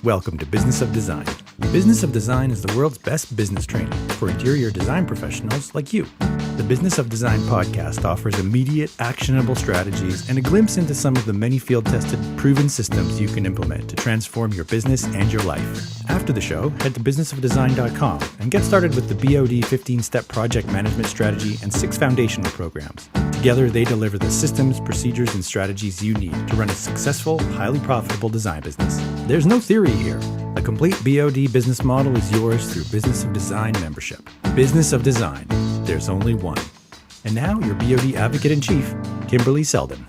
Welcome to Business of Design. Business of Design is the world's best business training for interior design professionals like you. The Business of Design podcast offers immediate, actionable strategies and a glimpse into some of the many field-tested, proven systems you can implement to transform your business and your life. After the show, head to businessofdesign.com and get started with the BOD 15-step project management strategy and 6 foundational programs. Together, they deliver the systems, procedures, and strategies you need to run a successful, highly profitable design business. There's no theory here. A complete BOD business model is yours through Business of Design membership. Business of Design. There's only one. And now, your BOD Advocate-in-Chief, Kimberley Seldon.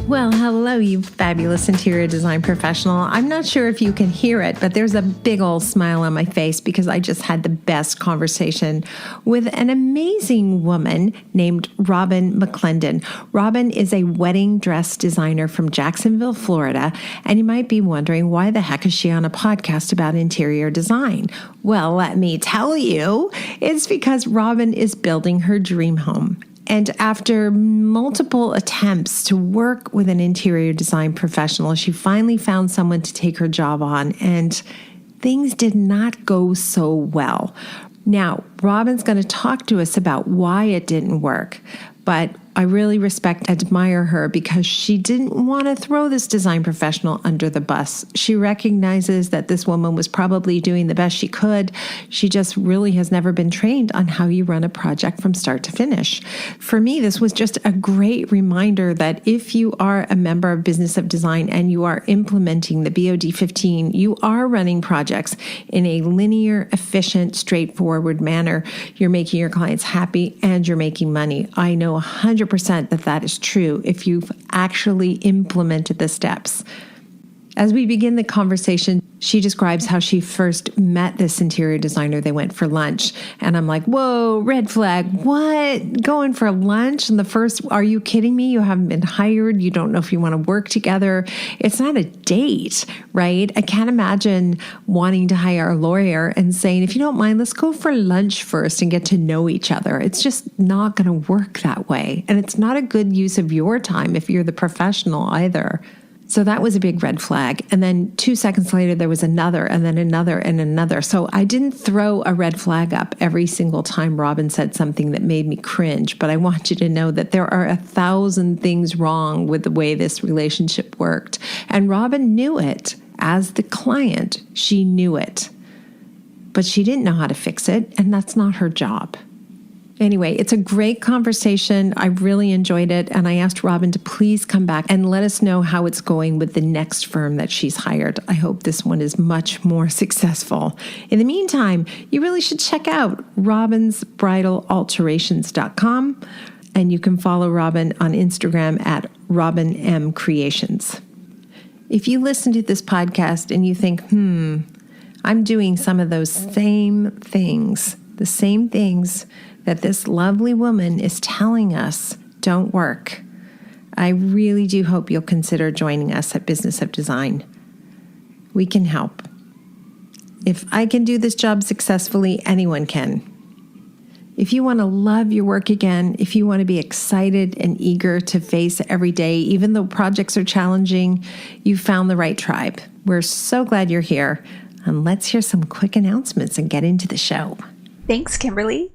Well, hello, you fabulous interior design professional. I'm not sure if you can hear it, but there's a big old smile on my face because I just had the best conversation with an amazing woman named Robin McLendon. Robin is a wedding dress designer from Jacksonville, Florida, and you might be wondering, why the heck is she on a podcast about interior design? Well, let me tell you, it's because Robin is building her dream home. And after multiple attempts to work with an interior design professional, she finally found someone to take her job on, and things did not go so well. Now, Robin's going to talk to us about why it didn't work, but I really respect and admire her because she didn't want to throw this design professional under the bus. She recognizes that this woman was probably doing the best she could. She just really has never been trained on how you run a project from start to finish. For me, this was just a great reminder that if you are a member of Business of Design and you are implementing the BOD 15, you are running projects in a linear, efficient, straightforward manner. You're making your clients happy and you're making money. I know 100% that is true if you've actually implemented the steps. As we begin the conversation, she describes how she first met this interior designer. They went for lunch. And I'm like, whoa, red flag. What? Going for lunch? And the first, are you kidding me? You haven't been hired. You don't know if you want to work together. It's not a date, right? I can't imagine wanting to hire a lawyer and saying, if you don't mind, let's go for lunch first and get to know each other. It's just not going to work that way. And it's not a good use of your time if you're the professional either. So that was a big red flag. And then 2 seconds later, there was another, and then another, and another. So I didn't throw a red flag up every single time Robin said something that made me cringe. But I want you to know that there are 1,000 things wrong with the way this relationship worked. And Robin knew it. As the client, she knew it. But she didn't know how to fix it, and that's not her job. Anyway, it's a great conversation. I really enjoyed it. And I asked Robin to please come back and let us know how it's going with the next firm that she's hired. I hope this one is much more successful. In the meantime, you really should check out robinsbridalalterations.com. And you can follow Robin on Instagram at robinmcreations. If you listen to this podcast and you think, I'm doing some of those same things, the same things that this lovely woman is telling us don't work, I really do hope you'll consider joining us at Business of Design. We can help. If I can do this job successfully, anyone can. If you want to love your work again, if you want to be excited and eager to face every day, even though projects are challenging, you've found the right tribe. We're so glad you're here. And let's hear some quick announcements and get into the show. Thanks, Kimberly.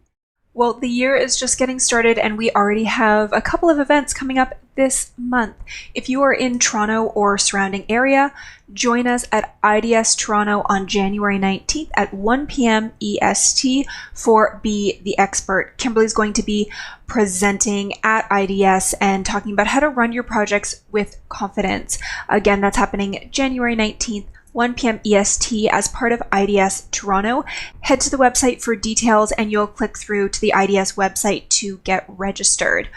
Well, the year is just getting started and we already have a couple of events coming up this month. If you are in Toronto or surrounding area, join us at IDS Toronto on January 19th at 1 p.m. EST for Be the Expert. Kimberly is going to be presenting at IDS and talking about how to run your projects with confidence. Again, that's happening January 19th. 1 p.m. EST as part of IDS Toronto. Head to the website for details and you'll click through to the IDS website to get registered.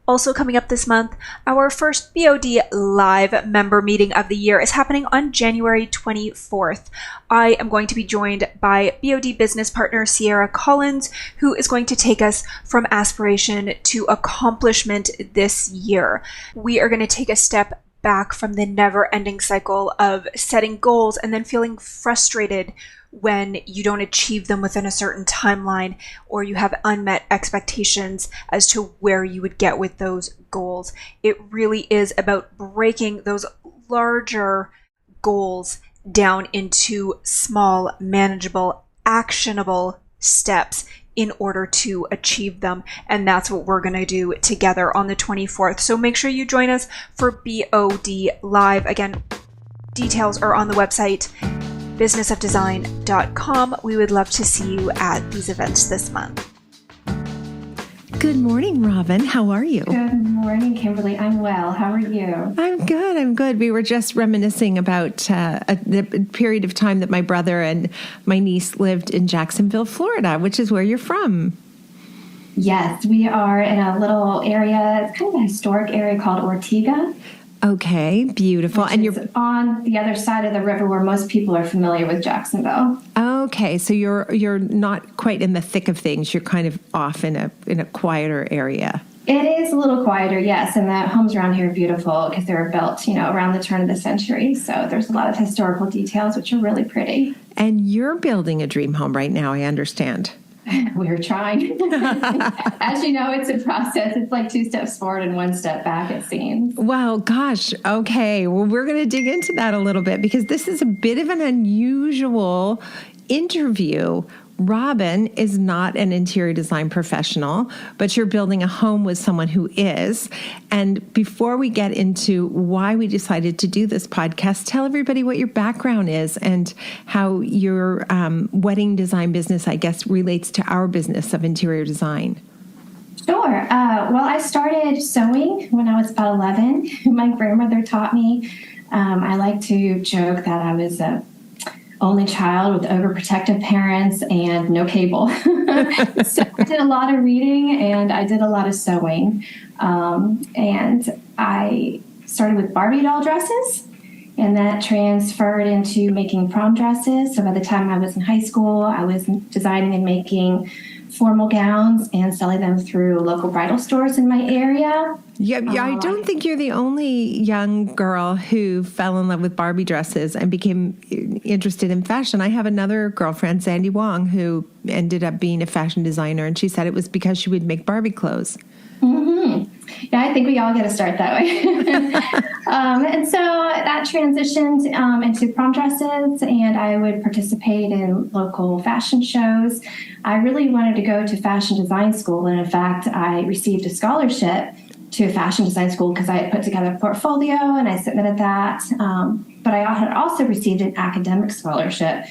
Also coming up this month, our first BOD live member meeting of the year is happening on January 24th. I am going to be joined by BOD business partner Sierra Collins, who is going to take us from aspiration to accomplishment this year. We are going to take a step back from the never-ending cycle of setting goals and then feeling frustrated when you don't achieve them within a certain timeline or you have unmet expectations as to where you would get with those goals. It really is about breaking those larger goals down into small, manageable, actionable steps in order to achieve them. And that's what we're going to do together on the 24th. So make sure you join us for BOD Live. Again, details are on the website, businessofdesign.com. We would love to see you at these events this month. Good morning, Robin. How are you? Good morning, Kimberly. I'm well. How are you? I'm good. We were just reminiscing about the period of time that my brother and my niece lived in Jacksonville, Florida, which is where you're from. Yes, we are in a little area. It's kind of a historic area called Ortega. Okay, beautiful. And you're on the other side of the river where most people are familiar with Jacksonville. Okay, so you're not quite in the thick of things. You're kind of off in a quieter area. It is a little quieter, yes, and the homes around here are beautiful because they were built, around the turn of the century. So there's a lot of historical details, which are really pretty. And you're building a dream home right now, I understand. We're trying. As you know, it's a process. It's like 2 steps forward and 1 step back, it seems. Wow, gosh. Okay. Well, we're going to dig into that a little bit because this is a bit of an unusual interview. Robin is not an interior design professional, but you're building a home with someone who is. And before we get into why we decided to do this podcast, tell everybody what your background is and how your wedding design business, I guess, relates to our business of interior design. Sure. Well, I started sewing when I was about 11. My grandmother taught me. I like to joke that I was a only child with overprotective parents and no cable. So I did a lot of reading and I did a lot of sewing. And I started with Barbie doll dresses, and that transferred into making prom dresses. So by the time I was in high school, I was designing and making formal gowns and selling them through local bridal stores in my area. Yeah, I don't think you're the only young girl who fell in love with Barbie dresses and became interested in fashion. I have another girlfriend, Sandy Wong, who ended up being a fashion designer, and she said it was because she would make Barbie clothes. Mm-hmm. Yeah, I think we all get to start that way. And so that transitioned into prom dresses, and I would participate in local fashion shows. I really wanted to go to fashion design school, and in fact, I received a scholarship to a fashion design school because I had put together a portfolio and I submitted that. But I had also received an academic scholarship.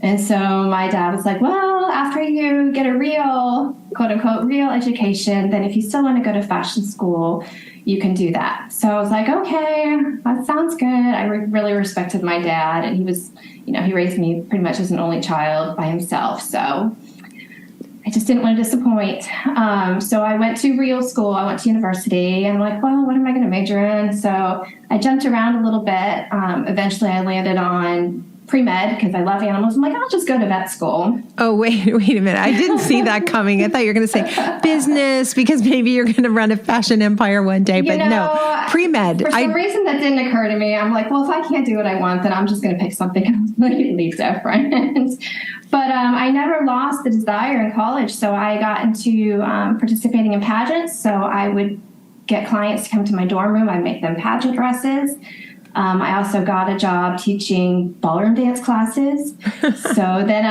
And so my dad was like, well, after you get a real, quote unquote, real education, then if you still want to go to fashion school, you can do that. So I was like, okay, that sounds good. I really respected my dad, and he was, he raised me pretty much as an only child by himself. So I just didn't want to disappoint. So I went to real school. I went to university. And I'm like, well, what am I going to major in? So I jumped around a little bit. Eventually I landed on pre-med because I love animals. I'm like, I'll just go to vet school. Oh, wait a minute. I didn't see that coming. I thought you were going to say business because maybe you're going to run a fashion empire one day. But no, pre-med. For some reason that didn't occur to me. I'm like, well, if I can't do what I want, then I'm just going to pick something completely different. But I never lost the desire in college. So I got into participating in pageants. So I would get clients to come to my dorm room. I'd make them pageant dresses. I also got a job teaching ballroom dance classes. So then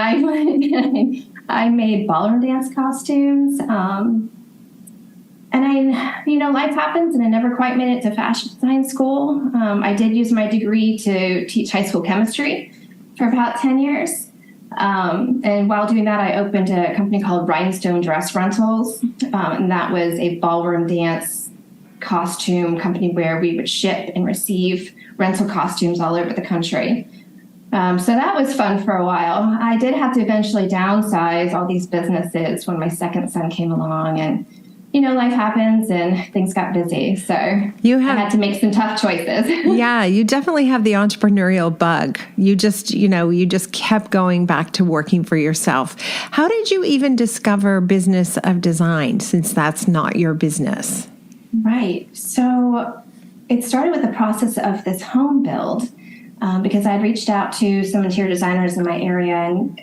I made ballroom dance costumes. And life happens, and I never quite made it to fashion design school. I did use my degree to teach high school chemistry for about 10 years. And while doing that, I opened a company called Rhinestone Dress Rentals. And that was a ballroom dance costume company where we would ship and receive rental costumes all over the country. So that was fun for a while. I did have to eventually downsize all these businesses when my second son came along, and life happens and things got busy. So I had to make some tough choices. Yeah, you definitely have the entrepreneurial bug. You just kept going back to working for yourself. How did you even discover business of design, since that's not your business? Right. So it started with the process of this home build because I'd reached out to some interior designers in my area and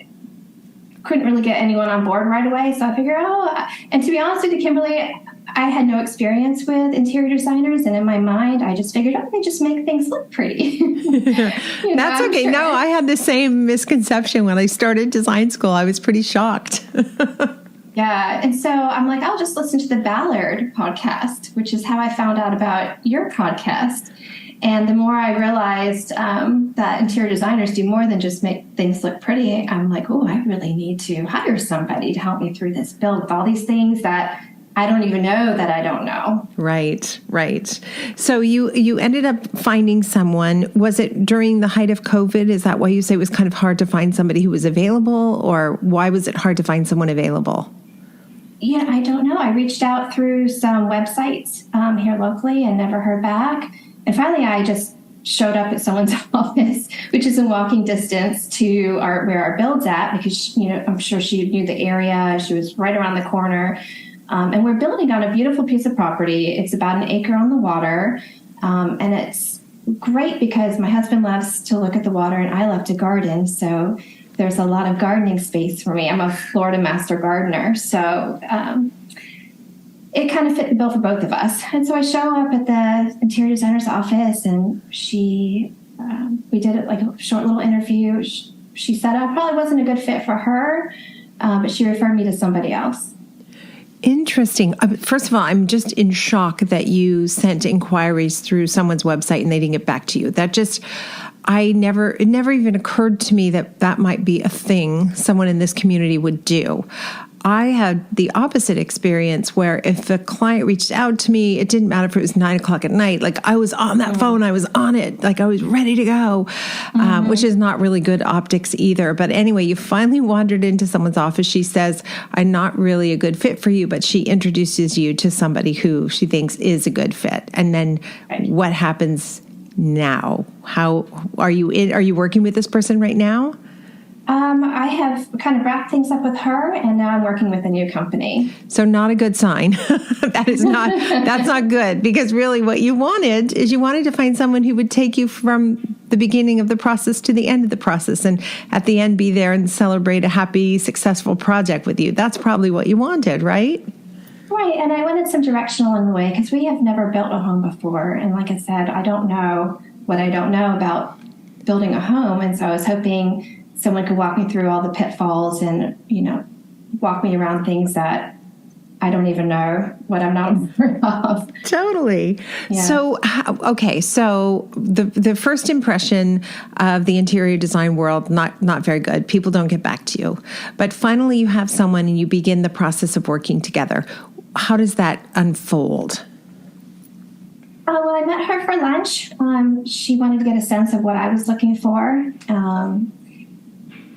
couldn't really get anyone on board right away. So I figured, and to be honest with you, Kimberly, I had no experience with interior designers, and in my mind, I just figured, they just make things look pretty. That's okay. Sure. No, I had the same misconception when I started design school. I was pretty shocked. Yeah. And so I'm like, I'll just listen to the Ballard podcast, which is how I found out about your podcast. And the more I realized that interior designers do more than just make things look pretty, I'm like, oh, I really need to hire somebody to help me through this build with all these things that I don't even know that I don't know. Right, right. So you ended up finding someone. Was it during the height of COVID? Is that why you say it was kind of hard to find somebody who was available? Or why was it hard to find someone available? Yeah, I don't know. I reached out through some websites here locally and never heard back. And finally, I just showed up at someone's office, which is in walking distance to where our build's at, because I'm sure she knew the area. She was right around the corner. And we're building on a beautiful piece of property. It's about an acre on the water. And it's great because my husband loves to look at the water and I love to garden. So there's a lot of gardening space for me. I'm a Florida master gardener. So it kind of fit the bill for both of us. And so I show up at the interior designer's office, and we did it like a short little interview. She said I probably wasn't a good fit for her, but she referred me to somebody else. Interesting. First of all, I'm just in shock that you sent inquiries through someone's website and they didn't get back to you. It never even occurred to me that might be a thing someone in this community would do. I had the opposite experience where if the client reached out to me, it didn't matter if it was 9:00 at night. Like I was on that phone, I was on it, like I was ready to go, which is not really good optics either. But anyway, you finally wandered into someone's office. She says, I'm not really a good fit for you, but she introduces you to somebody who she thinks is a good fit. And then what happens now? How are you working with this person right now? I have kind of wrapped things up with her, and now I'm working with a new company. So not a good sign. That's not good, because really what you wanted to find someone who would take you from the beginning of the process to the end of the process, and at the end be there and celebrate a happy, successful project with you. That's probably what you wanted, right? Right. And I wanted some direction along the way because we have never built a home before. And like I said, I don't know what I don't know about building a home. And so I was hoping someone could walk me through all the pitfalls and, walk me around things that I don't even know what I'm not aware of. Totally. Yeah. So the first impression of the interior design world, not very good. People don't get back to you. But finally you have someone and you begin the process of working together. How does that unfold? Well, I met her for lunch. She wanted to get a sense of what I was looking for.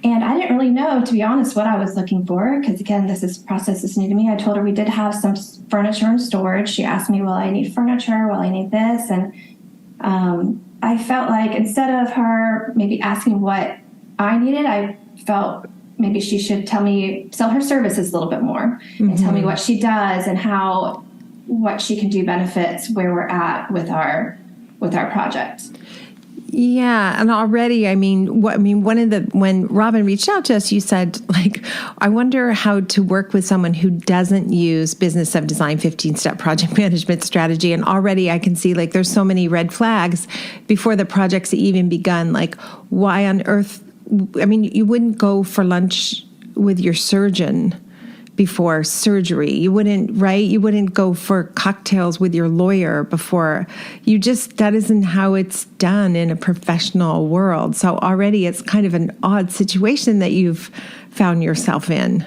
And I didn't really know, to be honest, what I was looking for, because, again, this process is new to me. I told her we did have some furniture in storage. She asked me, will I need furniture? Will I need this? And I felt like instead of her maybe asking what I needed, I felt maybe she should sell her services a little bit more and tell me what she does and what she can do benefits where we're at with our project. Yeah, and already, when Robin reached out to us, you said, I wonder how to work with someone who doesn't use Business of Design 15-step project management strategy. And already I can see, there's so many red flags before the project's even begun. Why on earth? You wouldn't go for lunch with your surgeon before surgery. You wouldn't, right? You wouldn't go for cocktails with your lawyer before. That isn't how it's done in a professional world. So already it's kind of an odd situation that you've found yourself in.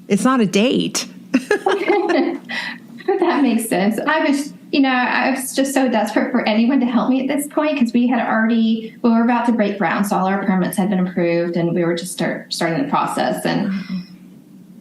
It's not a date. That makes sense. I was just so desperate for anyone to help me at this point because we were about to break ground. So all our permits had been approved and we were just starting the process. And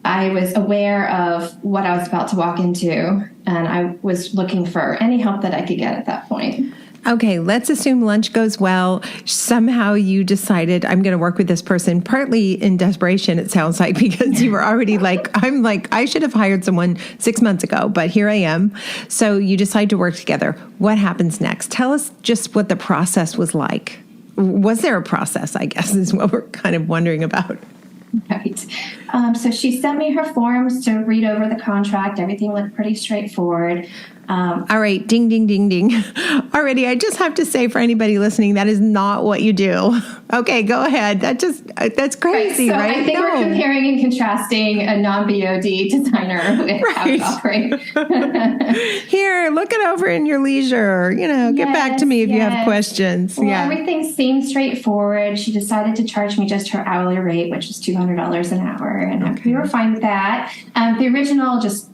I was aware of what I was about to walk into, and I was looking for any help that I could get at that point. Okay, let's assume lunch goes well. Somehow you decided I'm going to work with this person, partly in desperation, it sounds like, because you were already I should have hired someone 6 months ago, but here I am. So you decide to work together. What happens next? Tell us just what the process was like. Was there a process, I guess, is what we're kind of wondering about. Right. So she sent me her forms to read over the contract. Everything looked pretty straightforward. All right. Ding, ding, ding, ding. Already, I just have to say for anybody listening, that is not what you do. Okay, go ahead. That's crazy, so right? I think we're comparing and contrasting a non-BOD designer with how we operate. Here, look it over in your leisure. Get back to me if you have questions. Well, everything seemed straightforward. She decided to charge me just her hourly rate, which is $200 an hour. And we were fine with that. The original, just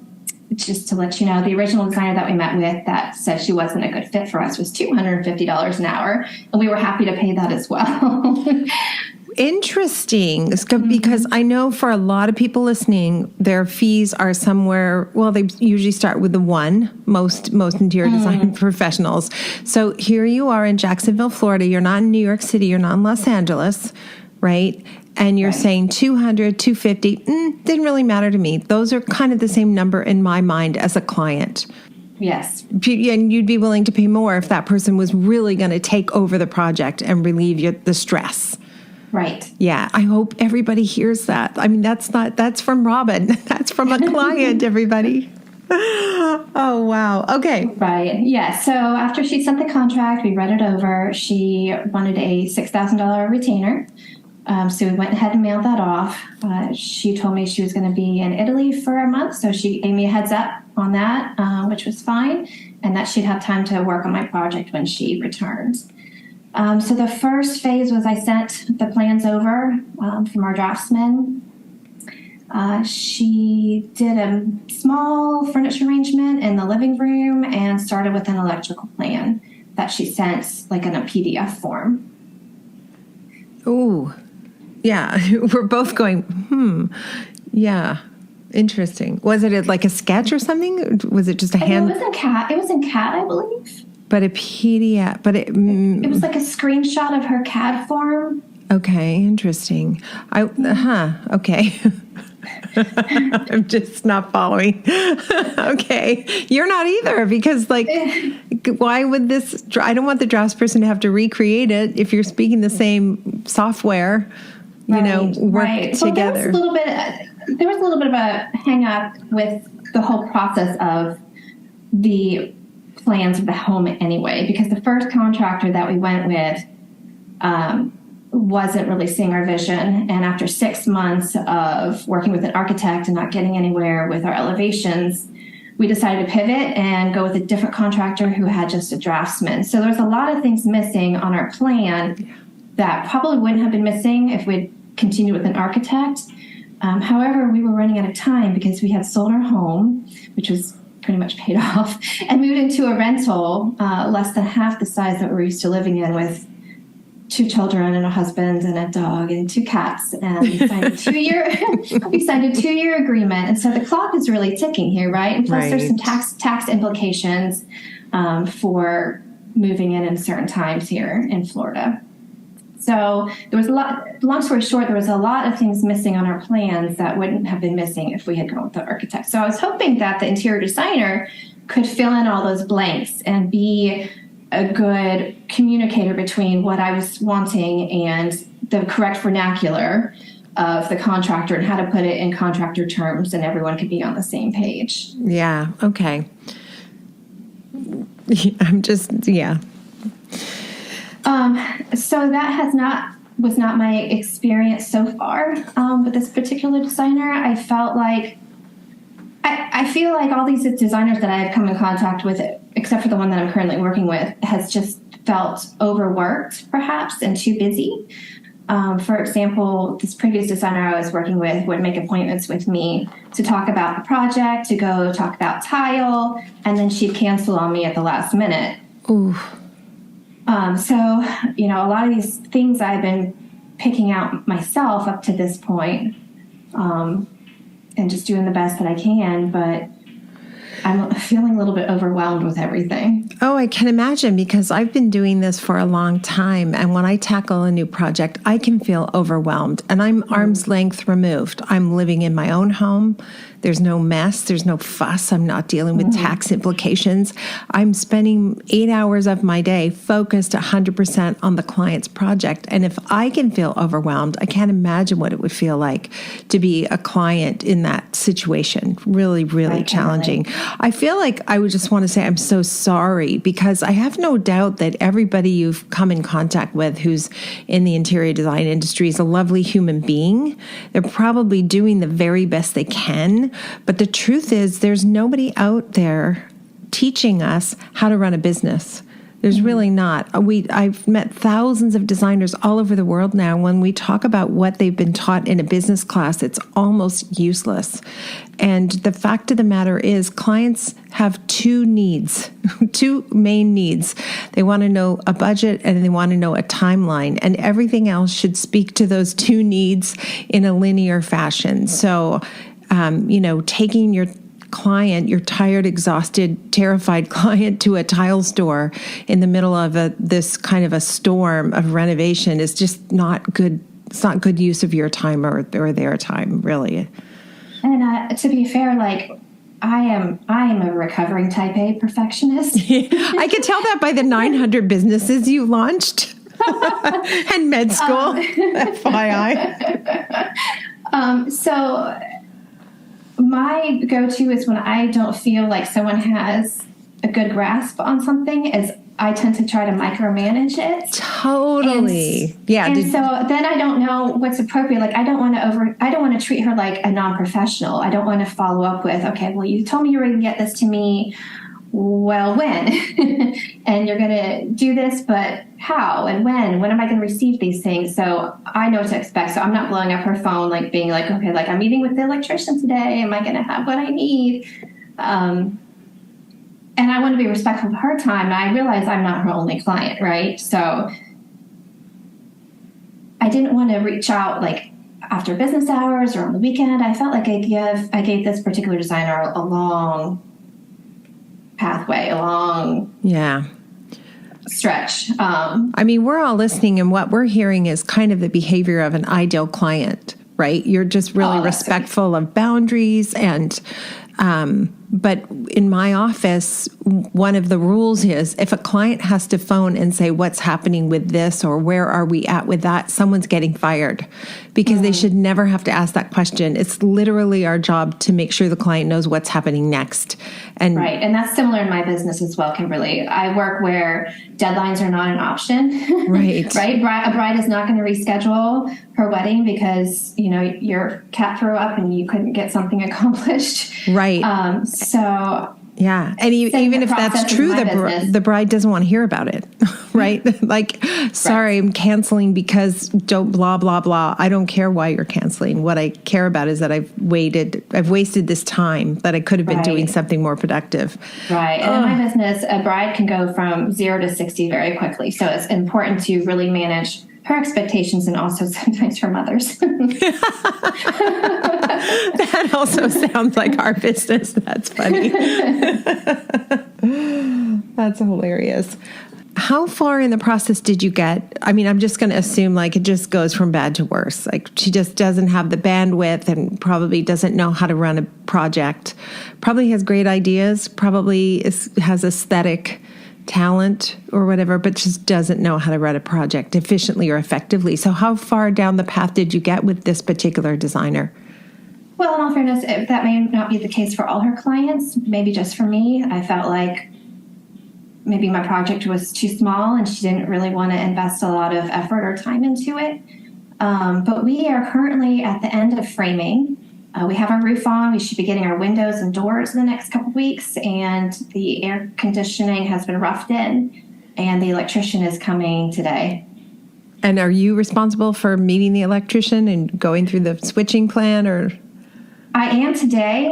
to let you know, the original designer that we met with that said she wasn't a good fit for us was $250 an hour. And we were happy to pay that as well. Interesting, because I know for a lot of people listening, their fees are somewhere, well, they usually start with the one, most interior design professionals. So here you are in Jacksonville, Florida. You're not in New York City. You're not in Los Angeles, right? And you're saying 200, 250, didn't really matter to me. Those are kind of the same number in my mind as a client. Yes. And you'd be willing to pay more if that person was really going to take over the project and relieve you the stress. Right. Yeah. I hope everybody hears that. I mean, that's from Robin. That's from a client, everybody. Oh, wow. Okay. Right. Yeah. So after she sent the contract, we read it over. She wanted a $6,000 retainer. So we went ahead and mailed that off. She told me she was going to be in Italy for a month. So she gave me a heads up on that, which was fine. And that she'd have time to work on my project when she returns. So the first phase was I sent the plans over from our draftsman. She did a small furniture arrangement in the living room and started with an electrical plan that she sent like in a PDF form. Ooh, yeah. We're both going, yeah. Interesting. Was it like a sketch or something? Was it just a hand? It was in CAT. It was in CAT, I believe. But a PDF, but it was like a screenshot of her CAD form. Okay, interesting. Okay. I'm just not following. Okay. You're not either because why would this, I don't want the draftsperson to have to recreate it if you're speaking the same software, work together. Well, there was a little bit of a hang up with the whole process of the plans of the home anyway, because the first contractor that we went with wasn't really seeing our vision. And after 6 months of working with an architect and not getting anywhere with our elevations, we decided to pivot and go with a different contractor who had just a draftsman. So there's a lot of things missing on our plan that probably wouldn't have been missing if we'd continued with an architect. However, we were running out of time because we had sold our home, which was pretty much paid off, and moved into a rental less than half the size that we're used to living in, with 2 children and a husband and a dog and 2 cats. And we signed a 2-year agreement. And so the clock is really ticking here, right? And plus there's some tax implications for moving in certain times here in Florida. So there was long story short, there was a lot of things missing on our plans that wouldn't have been missing if we had gone with the architect. So I was hoping that the interior designer could fill in all those blanks and be a good communicator between what I was wanting and the correct vernacular of the contractor and how to put it in contractor terms, and everyone could be on the same page. Yeah. Okay. I'm just, yeah. So that was not my experience so far. With this particular designer, I felt like, I feel like all these designers that I have come in contact with, except for the one that I'm currently working with, has just felt overworked, perhaps, and too busy. For example, this previous designer I was working with would make appointments with me to talk about the project, to go talk about tile, and then she'd cancel on me at the last minute. Ooh. So, a lot of these things I've been picking out myself up to this point, and just doing the best that I can, but I'm feeling a little bit overwhelmed with everything. Oh, I can imagine, because I've been doing this for a long time. And when I tackle a new project, I can feel overwhelmed, and I'm arm's length removed. I'm living in my own home. There's no mess. There's no fuss. I'm not dealing with tax implications. I'm spending 8 hours of my day focused 100% on the client's project. And if I can feel overwhelmed, I can't imagine what it would feel like to be a client in that situation. Really, really challenging. I feel like I would just want to say I'm so sorry, because I have no doubt that everybody you've come in contact with who's in the interior design industry is a lovely human being. They're probably doing the very best they can. But the truth is, there's nobody out there teaching us how to run a business. There's really not. I've met thousands of designers all over the world now. When we talk about what they've been taught in a business class, it's almost useless. And the fact of the matter is, clients have two needs, two main needs. They want to know a budget and they want to know a timeline. And everything else should speak to those two needs in a linear fashion. So, taking your client, your tired, exhausted, terrified client to a tile store in the middle of this kind of a storm of renovation is just not good. It's not good use of your time or their time, really. And to be fair, like I am a recovering type A perfectionist. I could tell that by the 900 businesses you launched and med school, FYI. So my go-to is when I don't feel like someone has a good grasp on something, is I tend to try to micromanage it. Totally. And so then I don't know what's appropriate. Like I don't want to treat her like a non-professional. I don't want to follow up with, okay, well, you told me you were going to get this to me. Well, when? And you're going to do this, but how and when? When am I going to receive these things? So I know what to expect. So I'm not blowing up her phone, like being like, okay, like I'm meeting with the electrician today. Am I going to have what I need? And I want to be respectful of her time. And I realize I'm not her only client, right? So I didn't want to reach out like after business hours or on the weekend. I felt like I gave this particular designer a long pathway, a long stretch. I mean, we're all listening, and what we're hearing is kind of the behavior of an ideal client, right? You're just really respectful of boundaries and but in my office, one of the rules is if a client has to phone and say, what's happening with this or where are we at with that, someone's getting fired, because they should never have to ask that question. It's literally our job to make sure the client knows what's happening next. And right. And that's similar in my business as well, Kimberly. I work where deadlines are not an option. Right. Right. A bride is not going to reschedule her wedding because, your cat threw up and you couldn't get something accomplished. Right. So yeah, and even if that's true, the bride doesn't want to hear about it, right? Like, sorry, I'm canceling because don't blah blah blah. I don't care why you're canceling. What I care about is that I've wasted this time that I could have been doing something more productive. Right, and in my business, a bride can go from 0 to 60 very quickly. So it's important to really manage her expectations and also sometimes her mother's. That also sounds like our business. That's funny. That's hilarious. How far in the process did you get? I mean, I'm just going to assume like it just goes from bad to worse. Like she just doesn't have the bandwidth and probably doesn't know how to run a project. Probably has great ideas. Probably has aesthetic talent or whatever, but just doesn't know how to run a project efficiently or effectively. So how far down the path did you get with this particular designer? Well, in all fairness, that may not be the case for all her clients. Maybe just for me, I felt like maybe my project was too small and she didn't really want to invest a lot of effort or time into it. But we are currently at the end of framing. We have our roof on. We should be getting our windows and doors in the next couple of weeks. And the air conditioning has been roughed in. And the electrician is coming today. And are you responsible for meeting the electrician and going through the switching plan, or? I am today.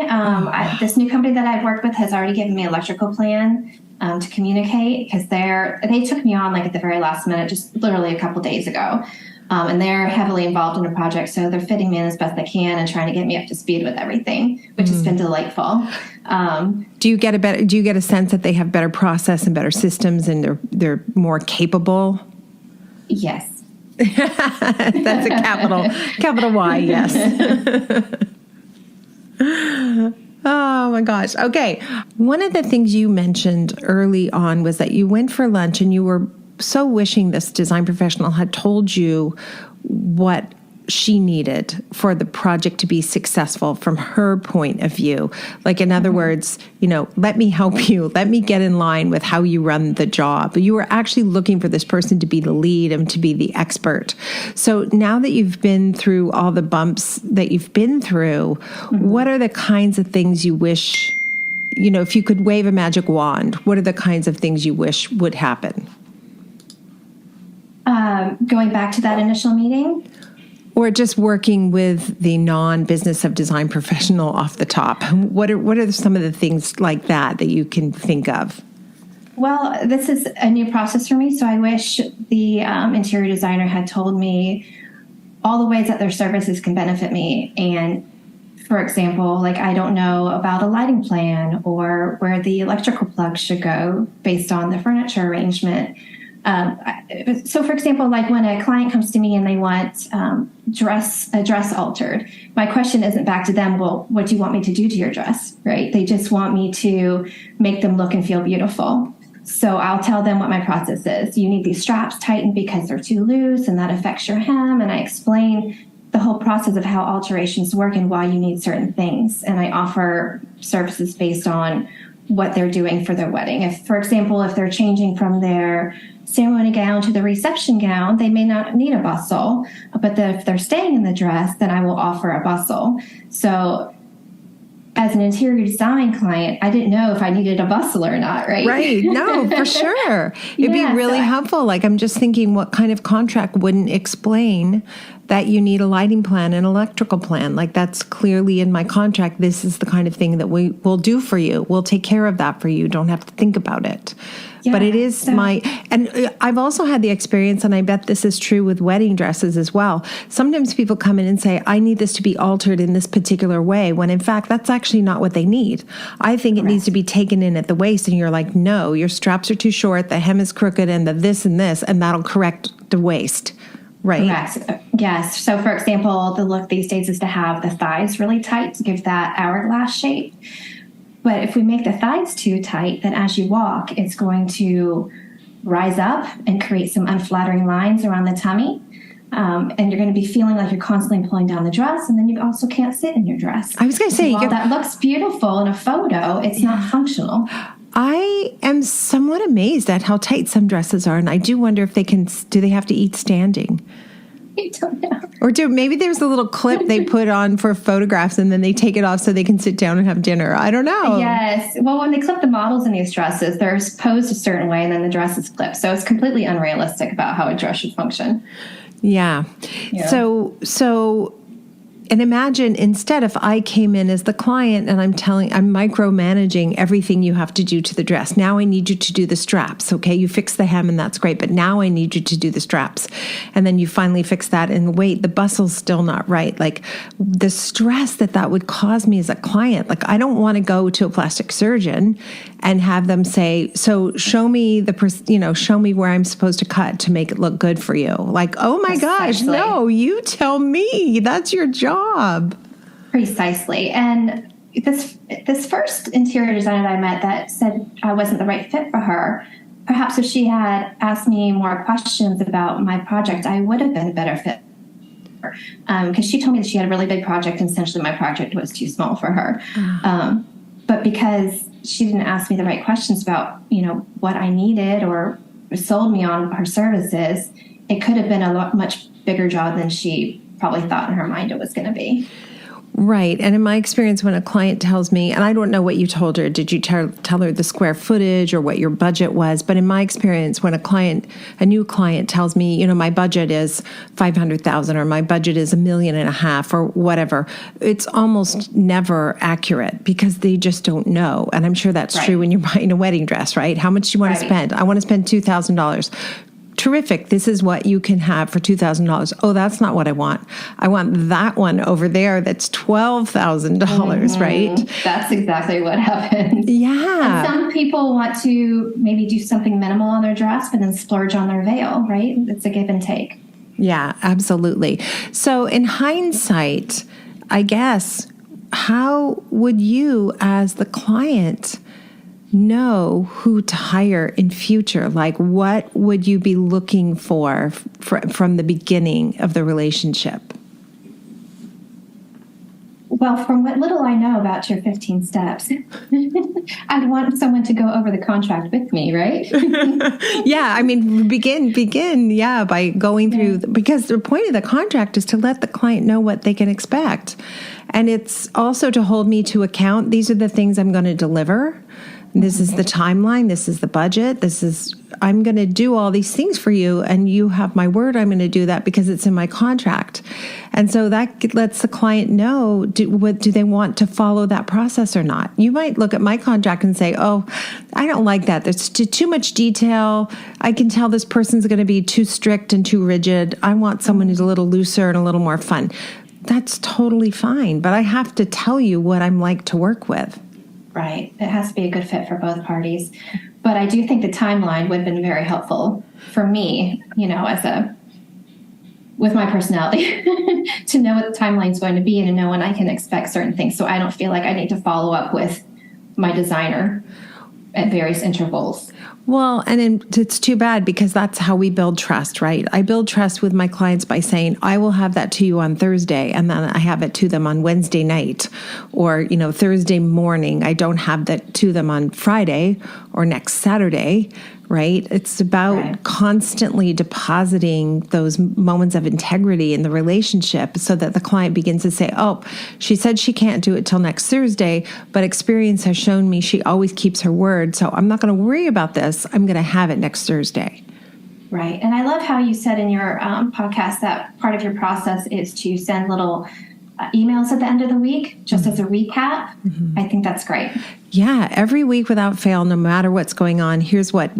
This new company that I've worked with has already given me an electrical plan to communicate, because they took me on like at the very last minute, just literally a couple days ago. And they're heavily involved in the project, so they're fitting me in as best they can and trying to get me up to speed with everything, which has been delightful. Do you get a sense that they have better process and better systems, and they're more capable? Yes. That's a capital Y, yes. Oh my gosh. Okay. One of the things you mentioned early on was that you went for lunch and you were so wishing this design professional had told you what she needed for the project to be successful from her point of view. Like, in other words, let me help you. Let me get in line with how you run the job. You were actually looking for this person to be the lead and to be the expert. So now that you've been through all the bumps that you've been through, what are the kinds of things you wish, if you could wave a magic wand, what are the kinds of things you wish would happen? Going back to that initial meeting? Or just working with the non-business of design professional off the top. What are some of the things like that you can think of? Well, this is a new process for me, so I wish the interior designer had told me all the ways that their services can benefit me. And for example, I don't know about a lighting plan or where the electrical plugs should go based on the furniture arrangement. So, for example, when a client comes to me and they want a dress altered, my question isn't back to them, well, what do you want me to do to your dress, right? They just want me to make them look and feel beautiful. So I'll tell them what my process is. You need these straps tightened because they're too loose and that affects your hem. And I explain the whole process of how alterations work and why you need certain things. And I offer services based on what they're doing for their wedding. If, for example, if they're changing from their ceremony gown to the reception gown, they may not need a bustle, but if they're staying in the dress, then I will offer a bustle. So as an interior design client, I didn't know if I needed a bustle or not, right? Right. No, for sure. It'd be really helpful. I'm just thinking, what kind of contract wouldn't explain that you need a lighting plan and electrical plan? That's clearly in my contract. This is the kind of thing that we will do for you. We'll take care of that for you. You don't have to think about it. Yeah, but it is and I've also had the experience, and I bet this is true with wedding dresses as well. Sometimes people come in and say, I need this to be altered in this particular way, when in fact, that's actually not what they need. I think it needs to be taken in at the waist, and you're like, no, your straps are too short, the hem is crooked, and the this and this, and that'll correct the waist. Right. Correct. Yes. So, for example, the look these days is to have the thighs really tight to give that hourglass shape. But if we make the thighs too tight, then as you walk, it's going to rise up and create some unflattering lines around the tummy. And you're going to be feeling like you're constantly pulling down the dress, and then you also can't sit in your dress. I was going to say, while that looks beautiful in a photo, it's not functional. I am somewhat amazed at how tight some dresses are, and I do wonder if do they have to eat standing? I don't know. Or maybe there's a little clip they put on for photographs and then they take it off so they can sit down and have dinner. I don't know. Yes. Well, when they clip the models in these dresses, they're posed a certain way and then the dress is clipped. So it's completely unrealistic about how a dress should function. Yeah. So and imagine instead if I came in as the client and I'm micromanaging everything you have to do to the dress. Now I need you to do the straps. Okay, you fix the hem and that's great, but now I need you to do the straps. And then you finally fix that and wait, the bustle's still not right. The stress that would cause me as a client. I don't want to go to a plastic surgeon and have them say, so show me show me where I'm supposed to cut to make it look good for you. Oh my gosh, no, you tell me. That's your job. Precisely. And this first interior designer that I met that said I wasn't the right fit for her, perhaps if she had asked me more questions about my project, I would have been a better fit for her. Because she told me that she had a really big project and essentially my project was too small for her. But because she didn't ask me the right questions about, what I needed or sold me on her services, it could have been a much bigger job than she probably thought in her mind it was going to be. Right. And in my experience, when a client tells me, and I don't know what you told her, did you tell her the square footage or what your budget was? But in my experience, when a new client tells me, my budget is $500,000 or my budget is $1.5 million or whatever, it's almost never accurate because they just don't know. And I'm sure that's true when you're buying a wedding dress, right? How much do you want to spend? I want to spend $2,000. Terrific. This is what you can have for $2,000. Oh, that's not what I want. I want that one over there that's $12,000, right? That's exactly what happens. Yeah. And some people want to maybe do something minimal on their dress, but then splurge on their veil, right? It's a give and take. Yeah, absolutely. So in hindsight, I guess, how would you, as the client, know who to hire in future? Like, what would you be looking for from the beginning of the relationship? Well, from what little I know about your 15 steps, I'd want someone to go over the contract with me, right? Yeah, I mean, begin, by going through, because the point of the contract is to let the client know what they can expect. And it's also to hold me to account. These are the things I'm going to deliver. This is the timeline. This is the budget. I'm going to do all these things for you, and you have my word I'm going to do that because it's in my contract. And so that lets the client know, do they want to follow that process or not? You might look at my contract and say, oh, I don't like that. There's too much detail. I can tell this person's going to be too strict and too rigid. I want someone who's a little looser and a little more fun. That's totally fine, but I have to tell you what I'm like to work with. Right. It has to be a good fit for both parties. But I do think the timeline would have been very helpful for me, with my personality, to know what the timeline is going to be and to know when I can expect certain things. So I don't feel like I need to follow up with my designer at various intervals. Well, and it's too bad because that's how we build trust, right? I build trust with my clients by saying, I will have that to you on Thursday, and then I have it to them on Wednesday night or, Thursday morning. I don't have that to them on Friday or next Saturday, right? It's about constantly depositing those moments of integrity in the relationship so that the client begins to say, oh, she said she can't do it till next Thursday, but experience has shown me she always keeps her word. So I'm not going to worry about this. I'm going to have it next Thursday. Right. And I love how you said in your podcast that part of your process is to send little emails at the end of the week, just as a recap. Mm-hmm. I think that's great. Yeah, every week without fail, no matter what's going on, here's what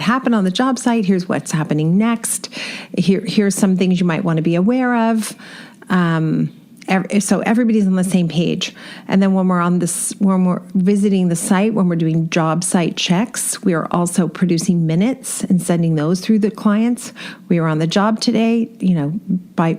happened on the job site. Here's what's happening next. Here's some things you might want to be aware of. So everybody's on the same page. And then when we're visiting the site, when we're doing job site checks, we are also producing minutes and sending those through the clients. We are on the job today.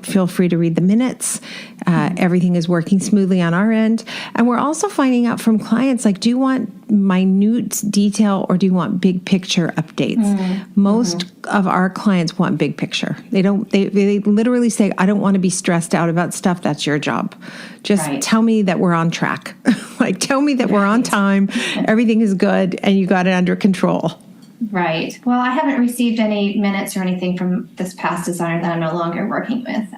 Feel free to read the minutes. Everything is working smoothly on our end. And we're also finding out from clients, like, do you want minute detail or do you want big picture updates? Most of our clients want big picture. They literally say, I don't want to be stressed out about stuff. That's your job. Just tell me that we're on track. Tell me that we're on time. Everything is good and you got it under control. Right. Well, I haven't received any minutes or anything from this past designer that I'm no longer working with.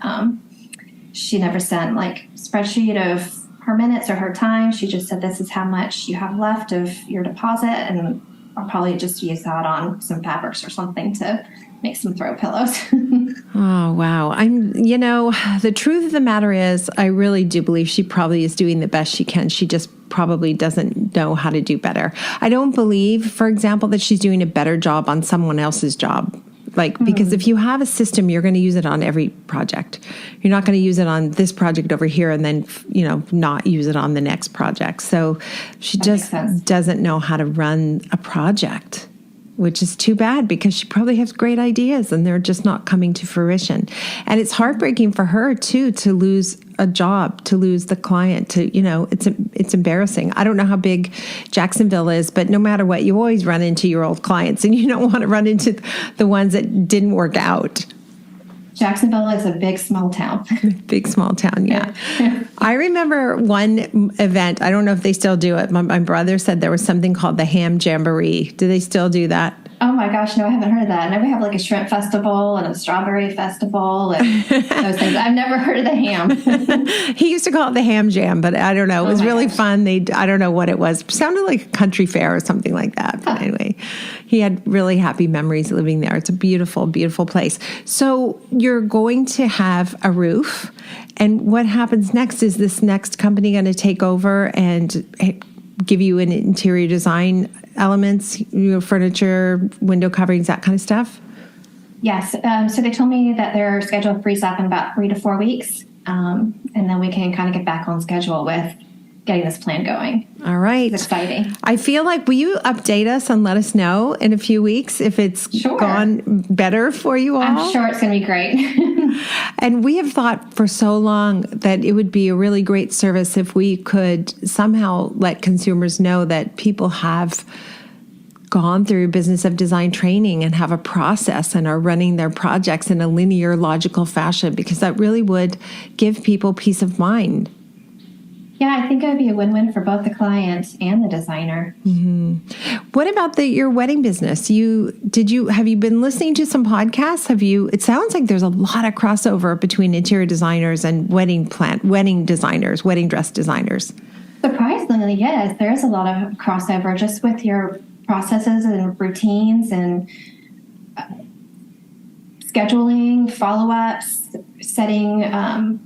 She never sent spreadsheet of her minutes or her time. She just said, this is how much you have left of your deposit, and I'll probably just use that on some fabrics or something to make some throw pillows. Oh, wow. The truth of the matter is, I really do believe she probably is doing the best she can. She just probably doesn't know how to do better. I don't believe, for example, that she's doing a better job on someone else's job. Because if you have a system, you're going to use it on every project. You're not going to use it on this project over here and then, not use it on the next project. So she just doesn't know how to run a project, which is too bad because she probably has great ideas and they're just not coming to fruition. And it's heartbreaking for her too, to lose a job, to lose the client, it's embarrassing. I don't know how big Jacksonville is, but no matter what, you always run into your old clients and you don't want to run into the ones that didn't work out. Jacksonville is a big, small town. Big, small town, yeah. I remember one event, I don't know if they still do it. My brother said there was something called the Ham Jamboree. Do they still do that? Oh my gosh, no, I haven't heard of that. And we have a shrimp festival and a strawberry festival and those things. I've never heard of the ham. He used to call it the Ham Jam, but I don't know. It was really fun. I don't know what it was. It sounded like a country fair or something like that. But anyway, he had really happy memories living there. It's a beautiful, beautiful place. So you're going to have a roof. And what happens next? Is this next company going to take over and give you an interior design elements, furniture, window coverings, that kind of stuff? Yes. So they told me that their schedule frees up in about 3 to 4 weeks. And then we can kind of get back on schedule with getting this plan going. All right. It's exciting. I feel like, will you update us and let us know in a few weeks if it's gone better for you all? I'm sure it's going to be great. And we have thought for so long that it would be a really great service if we could somehow let consumers know that people have gone through business of design training and have a process and are running their projects in a linear, logical fashion, because that really would give people peace of mind. Yeah, I think it would be a win-win for both the client and the designer. Mm-hmm. What about your wedding business? Have you been listening to some podcasts? It sounds like there's a lot of crossover between interior designers and wedding designers, wedding dress designers. Surprisingly, yes, there is a lot of crossover just with your processes and routines and scheduling, follow-ups, setting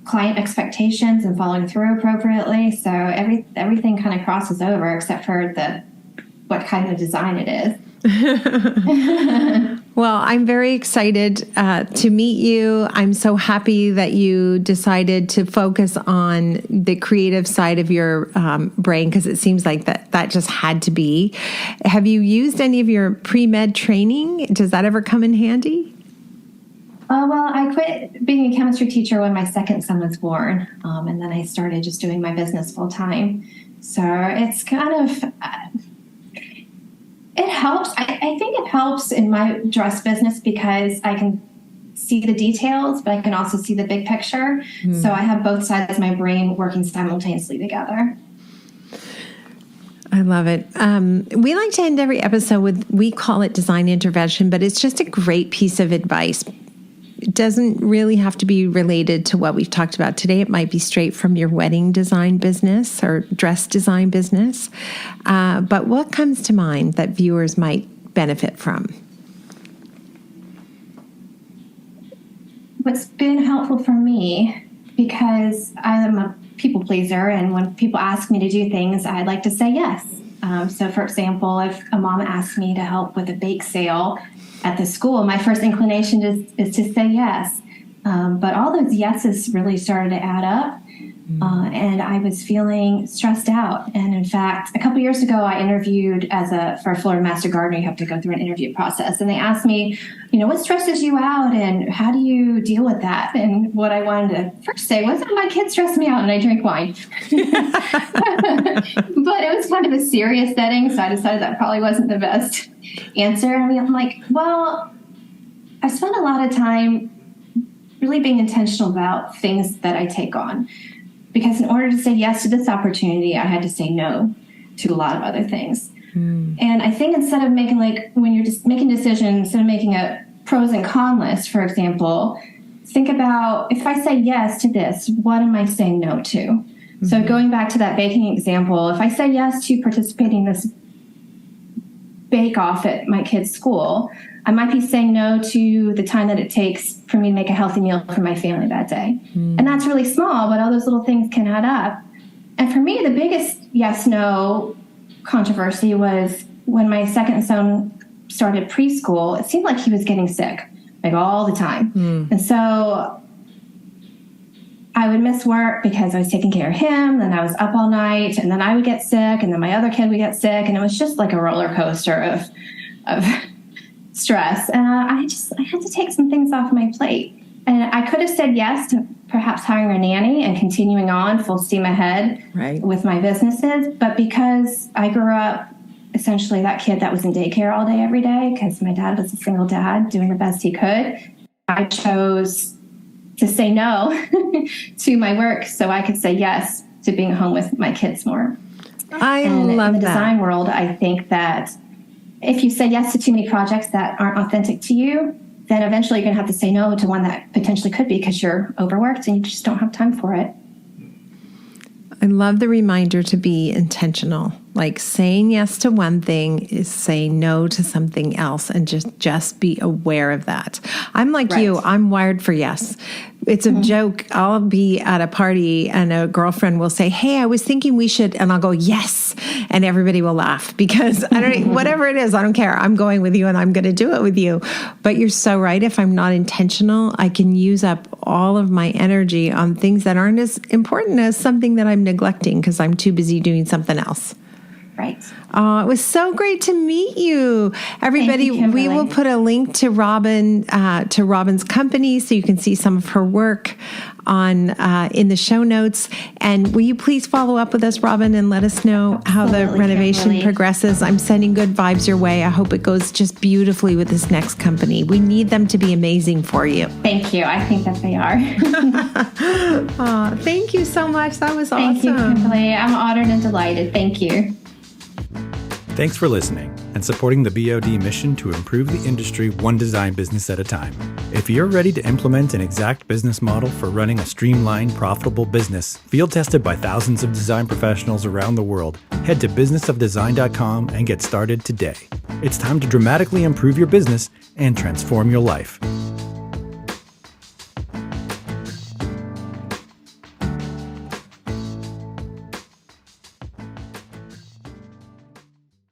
client expectations and following through appropriately. So everything kind of crosses over except for what kind of design it is. Well, I'm very excited to meet you. I'm so happy that you decided to focus on the creative side of your brain, because it seems like that just had to be. Have you used any of your pre-med training? Does that ever come in handy? Well, I quit being a chemistry teacher when my second son was born, and then I started just doing my business full time. So it's kind of... It helps. I think it helps in my dress business because I can see the details, but I can also see the big picture. Mm. So I have both sides of my brain working simultaneously together. I love it. We like to end every episode we call it design intervention, but it's just a great piece of advice. It doesn't really have to be related to what we've talked about today. It might be straight from your wedding design business or dress design business. But what comes to mind that viewers might benefit from? What's been helpful for me, because I'm a people pleaser, and when people ask me to do things, I'd like to say yes. So, for example, if a mom asks me to help with a bake sale at the school, my first inclination is to say yes. But all those yeses really started to add up. And I was feeling stressed out. And in fact, a couple years ago, I interviewed for a Florida Master Gardener. You have to go through an interview process. And they asked me, what stresses you out and how do you deal with that? And what I wanted to first say was, my kids stress me out and I drink wine. But it was kind of a serious setting. So I decided that probably wasn't the best answer. I'm like, well, I spent a lot of time really being intentional about things that I take on. Because in order to say yes to this opportunity, I had to say no to a lot of other things. And I think instead of making, when you're just making decisions, instead of making a pros and con list, for example, think about, if I say yes to this, what am I saying no to? Mm-hmm. So going back to that baking example, if I say yes to participating in this bake-off at my kid's school, I might be saying no to the time that it takes for me to make a healthy meal for my family that day. And that's really small, but all those little things can add up. And for me, the biggest yes-no controversy was when my second son started preschool. It seemed like he was getting sick, all the time. And so I would miss work because I was taking care of him, and I was up all night, and then I would get sick, and then my other kid would get sick, and it was just like a roller coaster of stress. And I had to take some things off my plate. And I could have said yes to perhaps hiring a nanny and continuing on full steam ahead with my businesses. But because I grew up essentially that kid that was in daycare all day, every day, because my dad was a single dad doing the best he could, I chose to say no to my work so I could say yes to being home with my kids more. In the design world, I think that if you say yes to too many projects that aren't authentic to you, then eventually you're going to have to say no to one that potentially could be because you're overworked and you just don't have time for it. I love the reminder to be intentional Like saying yes to one thing is saying no to something else, and just be aware of that. I'm like you, I'm wired for yes. It's a joke. I'll be at a party and a girlfriend will say, "Hey, I was thinking we should," and I'll go, "Yes." And everybody will laugh because I don't, whatever it is, I don't care. I'm going with you and I'm going to do it with you. But you're so right. If I'm not intentional, I can use up all of my energy on things that aren't as important as something that I'm neglecting because I'm too busy doing something else. Right. It was so great to meet you. Everybody, Thank you, we will Kimberly. put a link to Robin's company so you can see some of her work on in the show notes. And will you please follow up with us, Robin, and let us know how the Absolutely, renovation Kimberly. progresses? I'm sending good vibes your way. I hope it goes just beautifully with this next company. We need them to be amazing for you. Thank you. I think that they are. Thank you so much. That was awesome. Thank you, Kimberly. I'm honored and delighted. Thank you. Thanks for listening and supporting the BOD mission to improve the industry one design business at a time. If you're ready to implement an exact business model for running a streamlined, profitable business, field tested by thousands of design professionals around the world, head to businessofdesign.com and get started today. It's time to dramatically improve your business and transform your life.